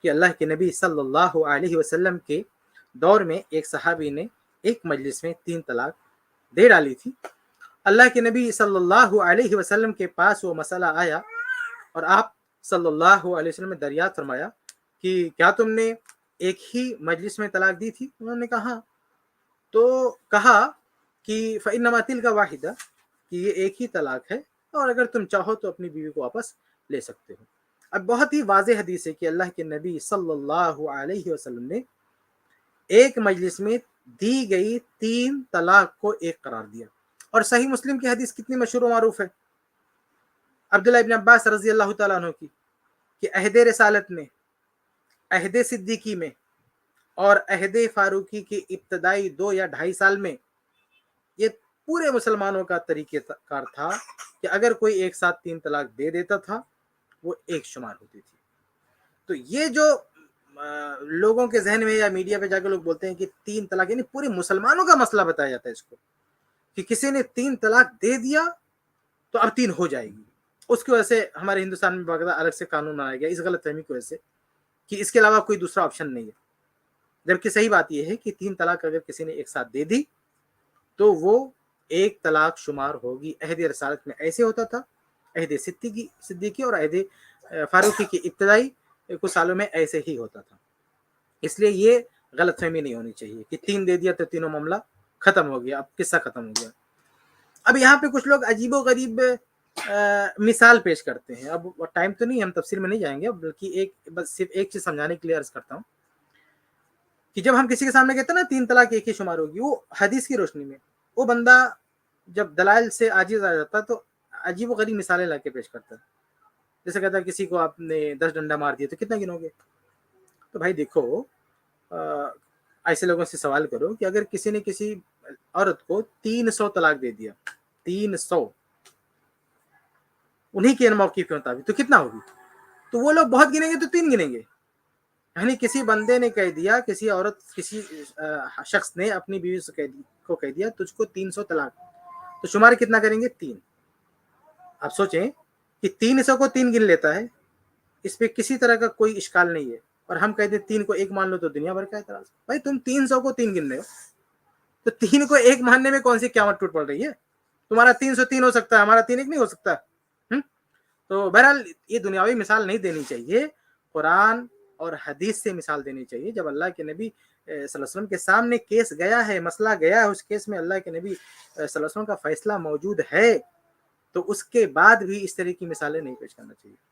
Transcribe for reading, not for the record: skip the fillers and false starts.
کہ اللہ کے نبی صلی اللہ علیہ وسلم کے دور میں ایک صحابی نے ایک مجلس میں 3 طلاق دے ڈالی تھی. اللہ کے نبی صلی اللہ علیہ وسلم کے پاس وہ مسئلہ آیا اور آپ صلی اللہ علیہ وسلم نے دریافت فرمایا کہ کیا تم نے ایک ہی مجلس میں طلاق دی تھی؟ انہوں نے کہا. تو کہا کہ فَإِنَّمَا تِلْكَ وَاحِدَةٌ کہ یہ ایک ہی طلاق ہے اور اگر تم چاہو تو اپنی بیوی کو واپس لے سکتے ہو. اب بہت ہی واضح حدیث ہے کہ اللہ کے نبی صلی اللہ علیہ وسلم نے ایک مجلس میں دی گئی 3 طلاق کو ایک قرار دیا. اور صحیح مسلم کی حدیث کتنی مشہور و معروف ہے عبداللہ ابن عباس رضی اللہ تعالیٰ عنہ کی کہ عہد رسالت میں، عہد صدیقی میں اور عہد فاروقی کی ابتدائی 2 یا 2.5 سال میں یہ پورے مسلمانوں کا طریقہ کار تھا کہ اگر کوئی ایک ساتھ 3 طلاق دے دیتا تھا وہ ایک شمار ہوتی تھی. تو یہ جو لوگوں کے ذہن میں یا میڈیا پہ جا کے لوگ بولتے ہیں کہ 3 طلاق، یعنی پورے مسلمانوں کا مسئلہ بتایا جاتا ہے اس کو کہ کسی نے 3 طلاق دے دیا تو اب 3 ہو جائے گی. اس کی وجہ سے ہمارے ہندوستان میں باقاعدہ الگ سے قانون بنایا گیا اس غلط فہمی کی وجہ سے کہ اس کے علاوہ کوئی دوسرا آپشن نہیں ہے. جبکہ صحیح بات یہ ہے کہ 3 طلاق اگر کسی نے ایک ساتھ دے دی تو وہ ایک طلاق شمار ہوگی. عہد رسالت میں ایسے ہوتا تھا، عہد صدیقی اور عہد فاروقی کی ابتدائی کچھ سالوں میں ایسے ہی ہوتا تھا. اس لیے یہ غلط فہمی نہیں ہونی چاہیے کہ 3 دے دیا تو تینوں معاملہ ختم ہو گیا، اب قصہ ختم ہو گیا. اب یہاں پہ کچھ لوگ عجیب و غریب مثال پیش کرتے ہیں. اب ٹائم تو نہیں، ہم تفصیل میں نہیں جائیں گے، بلکہ بس صرف ایک چیز سمجھانے کے لیے عرض کرتا ہوں کہ جب ہم کسی کے سامنے کہتے ہیں نا 3 طلاق ایک ہی شمار ہوگی، وہ حدیث کی روشنی میں وہ بندہ جب دلائل سے عاجز آ جاتا تو عجیب و غریب مثالیں لا کے پیش کرتا ہے. جیسے کہتا ہے کسی کو آپ نے 10 ڈنڈا مار دیا تو کتنا گنو گے؟ تو بھائی دیکھو، ایسے لوگوں سے سوال کرو کہ اگر کسی نے کسی عورت کو 300 طلاق دے دیا، 300 انہی کے موقف کے مطابق، تو کتنا ہوگی؟ تو وہ لوگ بہت گنیں گے تو 3 گنیں گے. یعنی کسی بندے نے کہہ دیا، کسی عورت، کسی شخص نے اپنی بیوی سے کہہ دیا تجھ کو 300 طلاق، تو شمار کتنا کریں گے؟ 3. آپ سوچیں کہ 300 کو 3 گن لیتا ہے، اس پہ کسی طرح کا کوئی اشکال نہیں ہے، اور ہم کہتے ہیں 3 کو 1 مان لو تو دنیا بھر کا اعتراض. بھائی تم 300 کو 3 گن رہے ہو تو 3 کو 1 ماننے میں کون سی قیامت ٹوٹ پڑ رہی ہے؟ تمہارا 303 ہو سکتا ہے، ہمارا 3 1 نہیں ہو سکتا. تو بہرحال یہ دنیاوی مثال نہیں دینی چاہیے، قرآن اور حدیث سے مثال دینی چاہیے. جب اللہ کے نبی صلی اللہ علیہ وسلم کے سامنے کیس گیا ہے، مسئلہ گیا ہے، اس کیس میں اللہ کے نبی صلی اللہ علیہ وسلم کا فیصلہ موجود ہے، تو اس کے بعد بھی اس طرح کی مثالیں نہیں پیش کرنا چاہیے.